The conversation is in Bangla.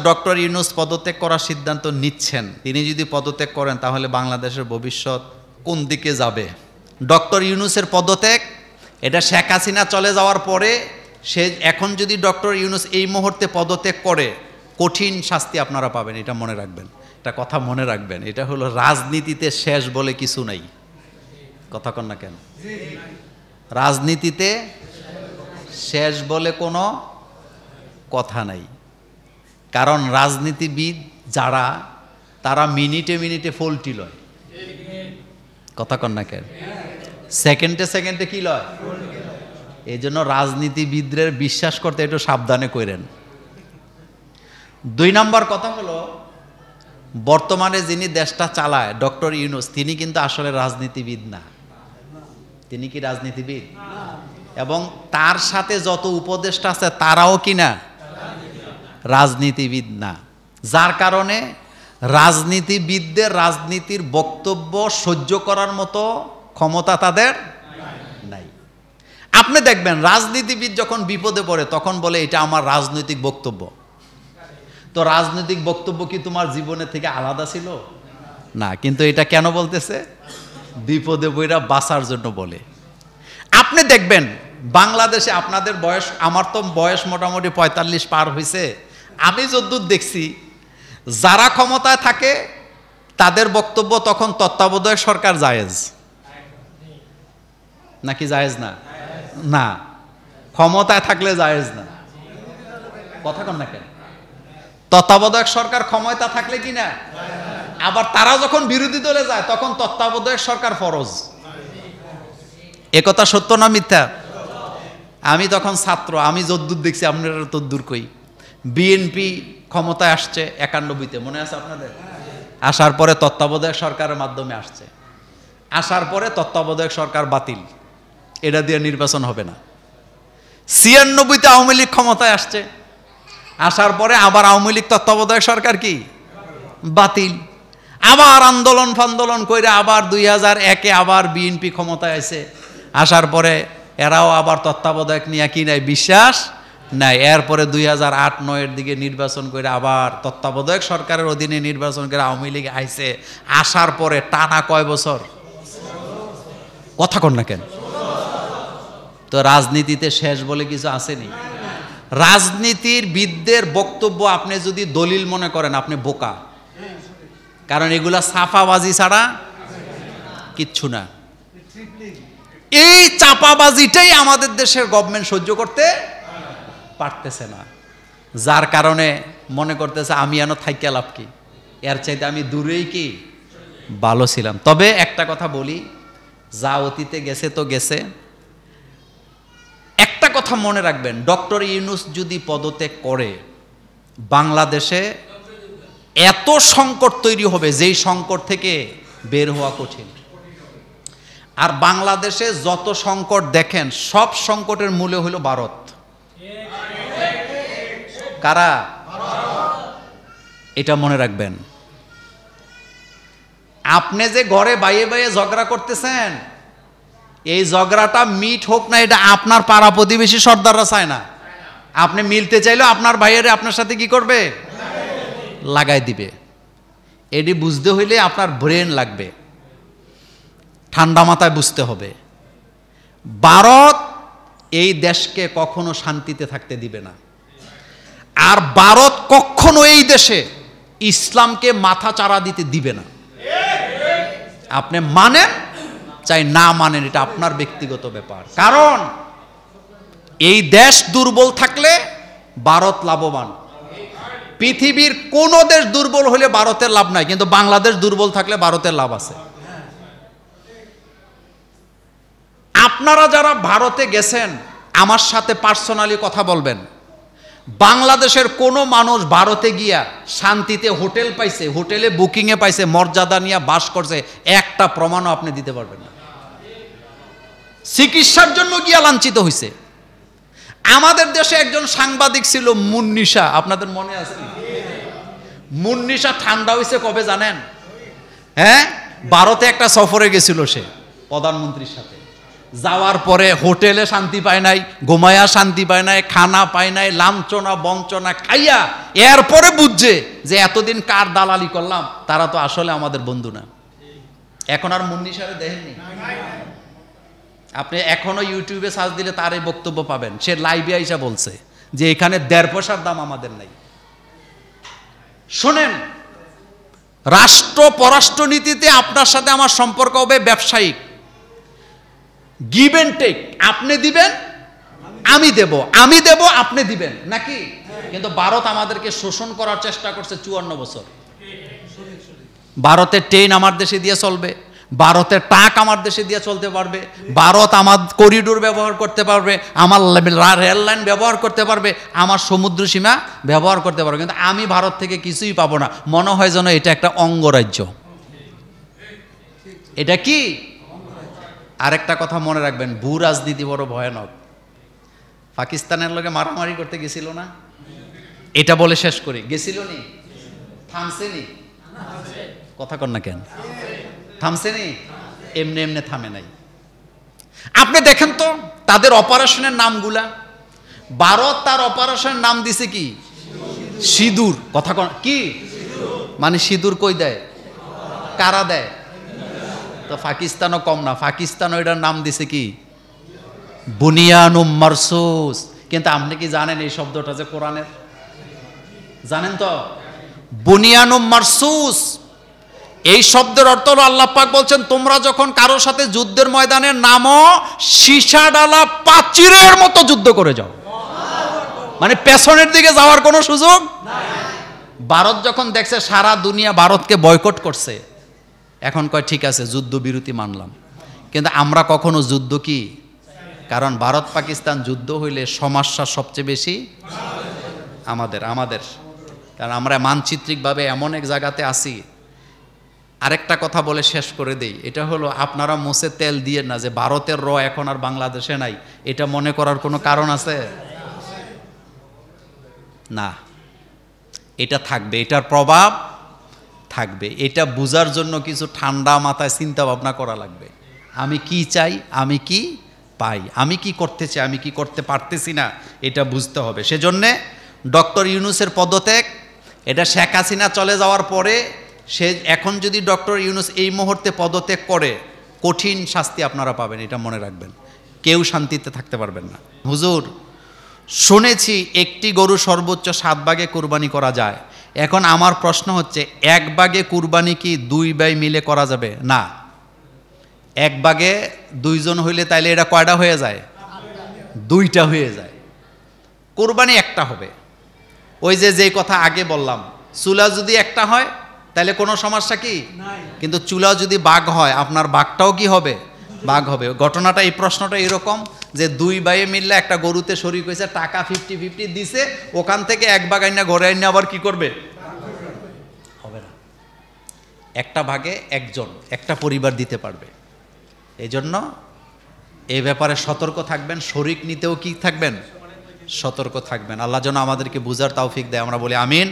ডক্টর ইউনূস পদত্যাগ করার সিদ্ধান্ত নিচ্ছেন, তিনি যদি পদত্যাগ করেন তাহলে বাংলাদেশের ভবিষ্যৎ কোন দিকে যাবে? ডক্টর ইউনূসের পদত্যাগ, এটা শেখ হাসিনা চলে যাওয়ার পরে সে এখন যদি ডক্টর ইউনূস এই মুহূর্তে পদত্যাগ করে কঠিন শাস্তি আপনারা পাবেন, এটা মনে রাখবেন। এটা কথা মনে রাখবেন, এটা হলো রাজনীতিতে শেষ বলে কিছু নাই। কথা কন না কেন? রাজনীতিতে শেষ বলে কোনো কথা নাই। কারণ রাজনীতিবিদ যারা, তারা মিনিটে মিনিটে ফলটি লয়। কথা কন না কেন? সেকেন্ডে সেকেন্ডে কি লয়? এই জন্য রাজনীতিবিদদের বিশ্বাস করতে একটু সাবধানে করেন। 2 নম্বর কথা হলো, বর্তমানে যিনি দেশটা চালায় ডক্টর ইউনূস, তিনি কিন্তু আসলে রাজনীতিবিদ না। তিনি কি রাজনীতিবিদ? এবং তার সাথে যত উপদেষ্টা আছে তারাও কি না? রাজনীতিবিদ না। যার কারণে রাজনীতিবিদদের রাজনীতির বক্তব্য সহ্য করার মতো ক্ষমতা তাদের নাই। আপনি দেখবেন রাজনীতিবিদ যখন বিপদে পড়ে তখন বলে এটা আমার রাজনৈতিক বক্তব্য। তো রাজনৈতিক বক্তব্য কি তোমার জীবনের থেকে আলাদা ছিল? না। কিন্তু এটা কেন বলতেছে? বিপদে পড়া বাঁচার জন্য বলে। আপনি দেখবেন বাংলাদেশে, আপনাদের বয়স, আমার তো বয়স মোটামুটি 45 পার হয়েছে, আমি যদ্দূর দেখছি যারা ক্ষমতায় থাকে তাদের বক্তব্য তখন তত্ত্বাবধায়ক সরকার জায়েজ নাকি জায়েজ না? না, ক্ষমতায় থাকলে জায়েজ না। কথা কন না কেন? তত্ত্বাবধায়ক সরকার ক্ষমতা থাকলে কি না? আবার তারা যখন বিরোধী দলে যায় তখন তত্ত্বাবধায়ক সরকার ফরজ। একথা সত্য না মিথ্যা? আমি তখন ছাত্র, আমি যদ্দূর দেখছি আপনারা তদ্দূর কই। বিএনপি ক্ষমতায় আসছে 91-তে, মনে আছে আপনাদের? আসার পরে তত্ত্বাবধায়ক সরকারের মাধ্যমে আসছে, আসার পরে তত্ত্বাবধায়ক সরকার বাতিল, এটা দিয়ে নির্বাচন হবে না। 96-তে আওয়ামী লীগ ক্ষমতায় আসছে, আসার পরে আবার আওয়ামী লীগ তত্ত্বাবধায়ক সরকার কি বাতিল, আবার আন্দোলন ফান্দোলন করে আবার 2001-এ আবার বিএনপি ক্ষমতায় আসে, আসার পরে এরাও আবার তত্ত্বাবধায়ক নিয়ে কি নাই? বিশ্বাস নাই। এরপরে 2008-09-এর দিকে নির্বাচন করে আবার তত্ত্বাবধায়ক সরকারের অধীনে নির্বাচন করে আওয়ামী লীগ আইছে, আসার পরে টানা কয় বছর? কথা কন না কেন? তো রাজনীতিতে শেষ বলে কিছু আসেনি। রাজনীতির বিদদের বক্তব্য আপনি যদি দলিল মনে করেন, আপনি বোকা। কারণ এগুলা সাফাবাজি ছাড়া কিচ্ছু না। এই চাপাবাজিটাই আমাদের দেশের গভর্নমেন্ট সহ্য করতে পারতেছে না, যার কারণে মনে করতেছে আমি এনো থাইকা লাভ কি, এর চাইতে আমি দূরেই কি ভালো ছিলাম। তবে একটা কথা বলি, যা অতীতে গেছে তো গেছে। একটা কথা মনে রাখবেন, ডক্টর ইউনূস যদি পদত্যাগ করে বাংলাদেশে এত সংকট তৈরি হবে যেই সংকট থেকে বের হওয়া কঠিন। আর বাংলাদেশে যত সংকট দেখেন সব সংকটের মূলে হলো ভারত। কারা? এটা মনে রাখবেন। আপনি যে ঘরে বাইয়ে বাইয়ে ঝগড়া করতেছেন, এই ঝগড়াটা মিট হোক না, এটা আপনার পাড়া প্রতিবেশী সর্দাররা চায় না। আপনি মিলতে চাইলেও আপনার ভাইয়েরে আপনার সাথে কি করবে? লাগাই দিবে। এটি বুঝতে হইলে আপনার ব্রেন লাগবে, ঠান্ডা মাথায় বুঝতে হবে। ভারত এই দেশকে কখনো শান্তিতে থাকতে দিবে না। আর ভারত কখনো এই দেশে ইসলামকে মাথা চাড়া দিতে দিবে না। আপনি মানেন চাই না মানেন, এটা আপনার ব্যক্তিগত ব্যাপার। কারণ এই দেশ দুর্বল থাকলে ভারত লাভবান। পৃথিবীর কোন দেশ দুর্বল হলে ভারতের লাভ নাই, কিন্তু বাংলাদেশ দুর্বল থাকলে ভারতের লাভ আছে। আপনারা যারা ভারতে গেছেন আমার সাথে পার্সোনালি কথা বলবেন, বাংলাদেশের কোনো মানুষ ভারতে গিয়া শান্তিতে হোটেল পাইছে, হোটেলে বুকিংয়ে পাইছে, মর্যাদা নিয়ে বাস করছে, একটা প্রমাণও আপনি দিতে পারবেন না। চিকিৎসার জন্য গিয়া লাঞ্ছিত হয়েছে। আমাদের দেশে একজন সাংবাদিক ছিল মুন্নিশা, আপনাদের মনে আছে? মুন্নিশা ঠান্ডা হয়েছে কবে জানেন? হ্যাঁ, ভারতে একটা সফরে গেছিল সে প্রধানমন্ত্রীর সাথে। যাওয়ার পরে হোটেলে শান্তি পায় নাই, ঘুমায়া শান্তি পায় নাই, খানা পায় নাই, লাঞ্ছনা বঞ্চনা খাইয়া এরপরে বুঝছে যে এতদিন কার দালালি করলাম, তারা তো আসলে আমাদের বন্ধু না। এখন আর মুন্নি সাহেব দেখেননি, আপনি এখনো ইউটিউবে সার্চ দিলে তার এই বক্তব্য পাবেন। সে লাইভে আইসা বলছে যে এখানে 1.5 পয়সার দাম আমাদের নাই। শোনেন, রাষ্ট্র পররাষ্ট্রনীতিতে আপনার সাথে আমার সম্পর্ক হবে ব্যবসায়িক, গিভ এন্ড টেক। আপনি দিবেন, আমি দেব, আমি দেব, আপনি দিবেন, নাকি? কিন্তু ভারত আমাদেরকে শোষণ করার চেষ্টা করছে 54 বছর। ভারতের ট্রেন আমার দেশে দিয়ে চলবে, ভারতের ট্রাক আমার দেশে দিয়ে চলতে পারবে, ভারত আমার করিডোর ব্যবহার করতে পারবে, আমার রেল লাইন ব্যবহার করতে পারবে, আমার সমুদ্র সীমা ব্যবহার করতে পারবে, কিন্তু আমি ভারত থেকে কিছুই পাবো না। মনে হয় যেন এটা একটা অঙ্গরাজ্য। এটা কি? আরেকটা কথা মনে রাখবেন, ভূ রাজনীতি বড় ভয়ানক। পাকিস্তানের লোকে মারামারি করতে গেছিল না? এটা বলে শেষ করি, গেছিল নি? থামছে নি? কথা কন না কেন? থামছে নি? এমনি এমনি থামে নাই। আপনি দেখেন তো তাদের অপারেশনের নামগুলা। ভারত তার অপারেশনের নাম দিছে কি? সিঁদুর। কথা কন কি? মানে সিঁদুর কই দেয়? কারা দেয়? তো পাকিস্তানও কম না, পাকিস্তান এটার নাম দিছে কি? বুনিয়ানুম মারসুস। কিন্তু আপনি কি জানেন এই শব্দটা যে কোরআনের? জানেন তো? বুনিয়ানুম মারসুস এই শব্দের অর্থ হলো, আল্লাহ পাক বলছেন তোমরা যখন কারোর সাথে যুদ্ধের ময়দানে নামো, সীসা ডালা প্রাচীরের মতো যুদ্ধ করে যাও, মানে পেছনের দিকে যাওয়ার কোনো সুযোগ নাই। ভারত যখন দেখছে সারা দুনিয়া ভারতকে বয়কট করছে, এখন কয় ঠিক আছে যুদ্ধবিরতি মানলাম। কিন্তু আমরা কখনো যুদ্ধ কি? কারণ ভারত পাকিস্তান যুদ্ধ হইলে সমস্যা সবচেয়ে বেশি আমাদের, কারণ আমরা মানচিত্রিকভাবে এমন এক জায়গাতে আছি। আরেকটা কথা বলে শেষ করে দেই, এটা হলো আপনারা মুছে তেল দিয়ে না যে ভারতের এখন আর বাংলাদেশে নাই, এটা মনে করার কোনো কারণ আছে না। এটা থাকবে, এটার প্রভাব থাকবে। এটা বুঝার জন্য কিছু ঠান্ডা মাথায় চিন্তা ভাবনা করা লাগবে। আমি কি চাই, আমি কি পাই, আমি কি করতে চাই, আমি কি করতে পারতেছি না, এটা বুঝতে হবে। সেজন্যে ডক্টর ইউনূসের পদত্যাগ, এটা শেখ হাসিনা চলে যাওয়ার পরে সে এখন যদি ডক্টর ইউনূস এই মুহূর্তে পদত্যাগ করে, কঠিন শাস্তি আপনারা পাবেন, এটা মনে রাখবেন। কেউ শান্তিতে থাকতে পারবেন না। হুজুর শুনেছি একটি গরু সর্বোচ্চ 7 ভাগে কুরবানি করা যায়। এখন আমার প্রশ্ন হচ্ছে, 1 ভাগে কুরবানি কি 2 ভাই মিলে করা যাবে? না, 1 ভাগে 2 জন হইলে তাইলে এটা কয়টা হয়ে যায়? 2টা হয়ে যায়। কুরবানি একটা হবে। ওই যে কথা আগে বললাম, চুলা যদি একটা হয় তাহলে কোনো সমস্যা কি? কিন্তু চুলা যদি বাঘ হয়, আপনার বাঘটাও কি হবে? বাঘ হবে। ঘটনাটা, এই প্রশ্নটা এরকম যে 2 ভাইয়ে মিললে একটা গরুতে শরিক হয়েছে, টাকা 50-50 দিছে, ওখান থেকে 1 ভাগ আইনা ঘরে আইনা আবার কি করবে? হবে না। একটা ভাগে একজন, একটা পরিবার দিতে পারবে। এই জন্য এই ব্যাপারে সতর্ক থাকবেন, শরিক নিতেও কি থাকবেন? সতর্ক থাকবেন। আল্লাহ যেন আমাদেরকে বুঝার তৌফিক দেয়। আমরা বলি আমিন।